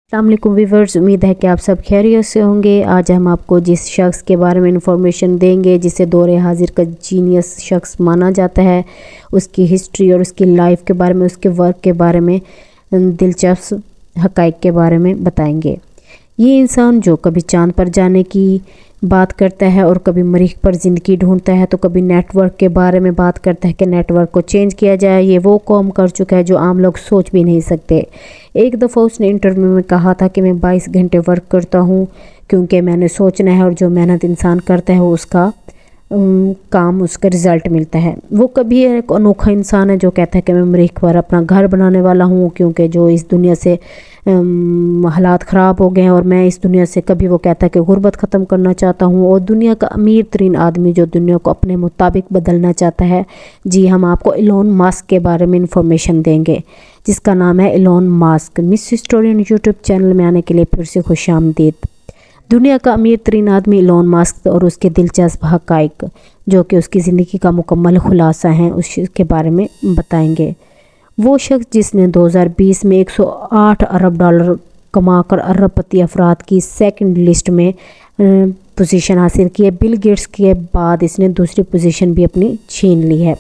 अस्सलाम वालेकुम व्यूअर्स, उम्मीद है कि आप सब खैरियत से होंगे। आज हम आपको जिस शख्स के बारे में इंफॉर्मेशन देंगे जिसे दौरे हाजिर का जीनियस शख्स माना जाता है, उसकी हिस्ट्री और उसकी लाइफ के बारे में, उसके वर्क के बारे में, दिलचस्प हक़ाइक़ के बारे में बताएंगे। ये इंसान जो कभी चांद पर जाने की बात करता है और कभी मरीख पर ज़िंदगी ढूंढता है, तो कभी नेटवर्क के बारे में बात करता है कि नेटवर्क को चेंज किया जाए। ये वो काम कर चुका है जो आम लोग सोच भी नहीं सकते। एक दफ़ा उसने इंटरव्यू में कहा था कि मैं 22 घंटे वर्क करता हूँ क्योंकि मैंने सोचना है और जो मेहनत इंसान करता है वो उसका काम, उसका रिज़ल्ट मिलता है। वो कभी एक अनोखा इंसान है जो कहता है कि मैं मरीख पर अपना घर बनाने वाला हूँ क्योंकि जो इस दुनिया से हालात ख़राब हो गए हैं और मैं इस दुनिया से, कभी वो कहता है कि गुर्बत ख़त्म करना चाहता हूँ। और दुनिया का अमीर तरीन आदमी जो दुनिया को अपने मुताबिक बदलना चाहता है, जी हम आपको एलोन मस्क के बारे में इंफॉर्मेशन देंगे जिसका नाम है Elon Musk. Miss historian YouTube channel में आने के लिए फिर से खुशामदीद। दुनिया का अमीर तरीन आदमी एलोन मस्क और उसके दिलचस्प हक़ाइक़ जो कि उसकी ज़िंदगी का मुकम्मल खुलासा हैं, उसके बारे में बताएंगे। वो शख्स जिसने 2020 में 108 अरब डॉलर कमाकर अरबपति अफराद की सेकंड लिस्ट में पोजीशन हासिल की है। बिल गेट्स के बाद इसने दूसरी पोजीशन भी अपनी छीन ली है।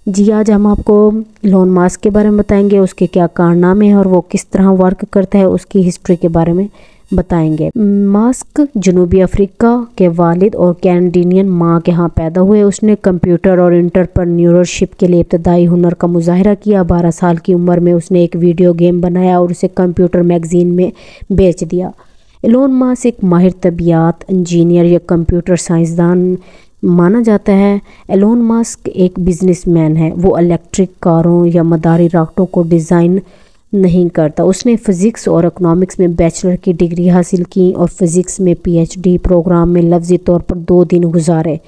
जी आज हम आपको एलोन मस्क के बारे में बताएंगे, उसके क्या कारनामे हैं और वो किस तरह वर्क करता है, उसकी हिस्ट्री के बारे में बताएंगे। मस्क जनूबी अफ्रीका के वालिद और कैनेडियन माँ के यहाँ पैदा हुए। उसने कंप्यूटर और एंटरप्रेन्योरशिप के लिए इब्तदाई हुनर का मुजाहरा किया। 12 साल की उम्र में उसने एक वीडियो गेम बनाया और उसे कंप्यूटर मैगजीन में बेच दिया। एलोन मस्क एक माहिर तबियात इंजीनियर या कंप्यूटर साइंसदान माना जाता है। एलोन मस्क एक बिजनेसमैन है। वो इलेक्ट्रिक कारों या मदारी रॉकेटों को डिज़ाइन नहीं करता। उसने फ़िज़िक्स और इकोनॉमिक्स में बैचलर की डिग्री हासिल की और फ़िज़िक्स में PhD प्रोग्राम में लफ्ज़ी तौर पर 2 दिन गुजारे।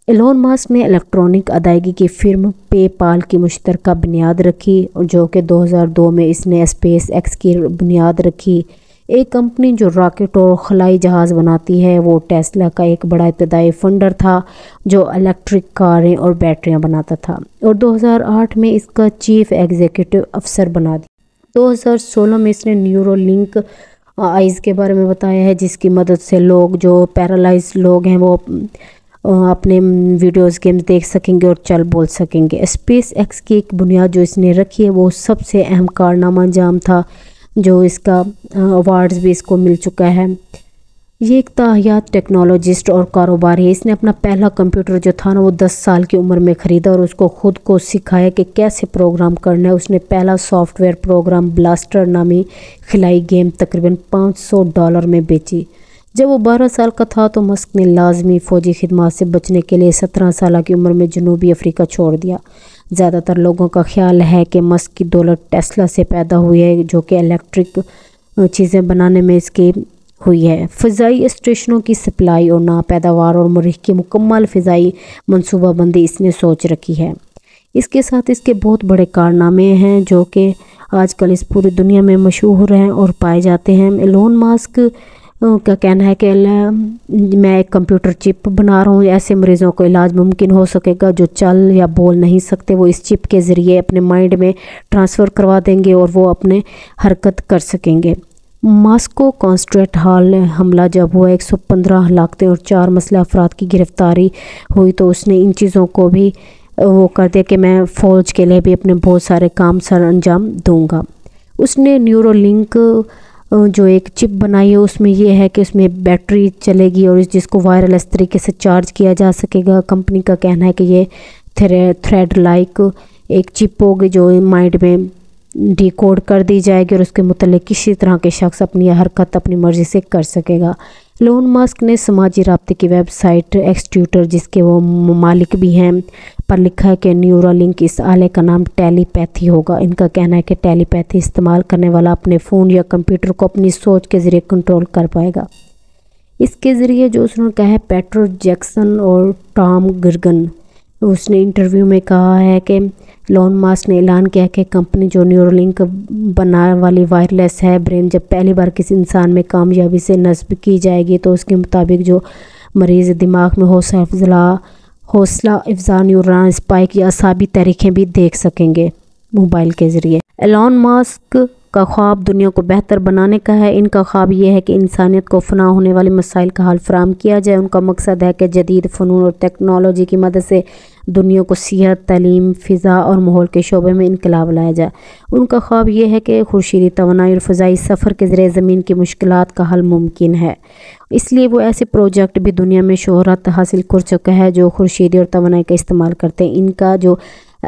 एलोन मस्क ने इलेक्ट्रॉनिक अदायगी की फ़िर्म पेपाल की मुश्तरका बुनियाद रखी और जो कि 2002 में इसने SpaceX की बुनियाद रखी। एक कंपनी जो रॉकेट और खलाई जहाज़ बनाती है। वो टेस्ला का एक बड़ा इब्तदाई फंडर था जो इलेक्ट्रिक कारें और बैटरियां बनाता था और 2008 में इसका चीफ एग्जीक्यूटिव अफसर बना दिया। 2016 में इसने न्यूरोलिंक आइज़ के बारे में बताया है जिसकी मदद से लोग जो पैरालाइज लोग हैं वो अपने वीडियोस गेम्स देख सकेंगे और चल बोल सकेंगे। SpaceX की एक बुनियाद जो इसने रखी है वो सबसे अहम कारनामा अंजाम था जो इसका अवार्ड्स भी इसको मिल चुका है। ये एक ताहियात टेक्नोलॉजिस्ट और कारोबारी है। इसने अपना पहला कंप्यूटर जो था ना वो 10 साल की उम्र में ख़रीदा और उसको ख़ुद को सिखाया कि कैसे प्रोग्राम करना है। उसने पहला सॉफ्टवेयर प्रोग्राम ब्लास्टर नामी खिलाई गेम तकरीबन $500 में बेची। जब वो 12 साल का था तो मस्क ने लाजमी फ़ौजी खिदमत से बचने के लिए 17 साल की उम्र में जनूबी अफ्रीका छोड़ दिया। ज़्यादातर लोगों का ख्याल है कि मस्क की दौलत टेस्ला से पैदा हुई है जो कि इलेक्ट्रिक चीज़ें बनाने में इसकी हुई है। फ़िज़ाई स्टेशनों की सप्लाई और नापैदावार और मरीख की मुकम्मल फ़िज़ाई मनसूबाबंदी इसने सोच रखी है। इसके साथ इसके बहुत बड़े कारनामे हैं जो कि आजकल इस पूरी दुनिया में मशहूर हैं और पाए जाते हैं। एलोन मस्क का कहना है कि मैं एक कंप्यूटर चिप बना रहा हूँ, ऐसे मरीज़ों को इलाज मुमकिन हो सकेगा जो चल या बोल नहीं सकते। वो इस चिप के ज़रिए अपने माइंड में ट्रांसफ़र करवा देंगे और वो अपने हरकत कर सकेंगे। मस्को कॉन्स्ट्रेट हॉल हमला जब हुआ 115 हलाकतें और 4 मसला अफराद की गिरफ़्तारी हुई तो उसने इन चीज़ों को भी वो कर दिया कि मैं फ़ौज के लिए भी अपने बहुत सारे काम सर अंजाम दूँगा। उसने न्यूरोलिंक जो एक चिप बनाई है उसमें ये है कि उसमें बैटरी चलेगी और जिसको वायरलेस तरीके से चार्ज किया जा सकेगा। कंपनी का कहना है कि ये थ्रेड लाइक एक चिप होगी जो माइंड में डिकोड कर दी जाएगी और उसके मुतालिक किसी तरह के शख्स अपनी हरकत अपनी मर्ज़ी से कर सकेगा। एलोन मस्क ने समाजी राब्ते की वेबसाइट एक्स ट्विटर जिसके वो मालिक भी हैं पर लिखा है कि न्यूरोलिंक इस आले का नाम टेलीपैथी होगा। इनका कहना है कि टेलीपैथी इस्तेमाल करने वाला अपने फ़ोन या कंप्यूटर को अपनी सोच के ज़रिए कंट्रोल कर पाएगा। इसके ज़रिए जो उसने कहा है पेट्रो जैक्सन और टॉम गिर्गन, उसने इंटरव्यू में कहा है कि एलोन मस्क ने ऐलान किया कि कंपनी जो न्यूरोलिंक बनाने वाली वायरलेस है ब्रेन जब पहली बार किसी इंसान में कामयाबी से नस्ब की जाएगी तो उसके मुताबिक जो मरीज़ दिमाग में हौसला अफजा न्यूरॉन स्पाइक या असाबी तहरीकें भी देख सकेंगे मोबाइल के ज़रिए। एलोन मस्क کا خواب دنیا کو بہتر بنانے کا ہے۔ ان کا خواب یہ ہے کہ انسانیت کو فنا ہونے والے مسائل کا حل فراہم کیا جائے۔ ان کا مقصد ہے کہ جدید فنون اور ٹیکنالوجی کی مدد سے دنیا کو صحت، تعلیم، فضا اور ماحول کے شعبے میں انقلاب لایا جائے۔ ان کا خواب یہ ہے کہ خورشیدی توانائی اور فضائی سفر کے ذریعے زمین کی مشکلات کا حل ممکن ہے۔ اس لیے وہ ایسے پروجیکٹ بھی دنیا میں شہرت حاصل کر چکا ہے جو خورشیدی اور توانائی کا استعمال کرتے ہیں۔ ان کا جو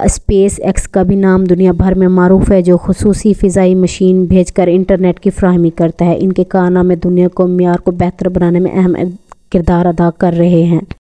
اسپیس ایکس کا بھی نام دنیا بھر میں معروف ہے، جو خصوصی فضائی مشین بھیج کر انٹرنیٹ کی فراہمی کرتا ہے۔ ان کے کارنامے دنیا کو معیار کو بہتر بنانے میں اہم کردار ادا کر رہے ہیں۔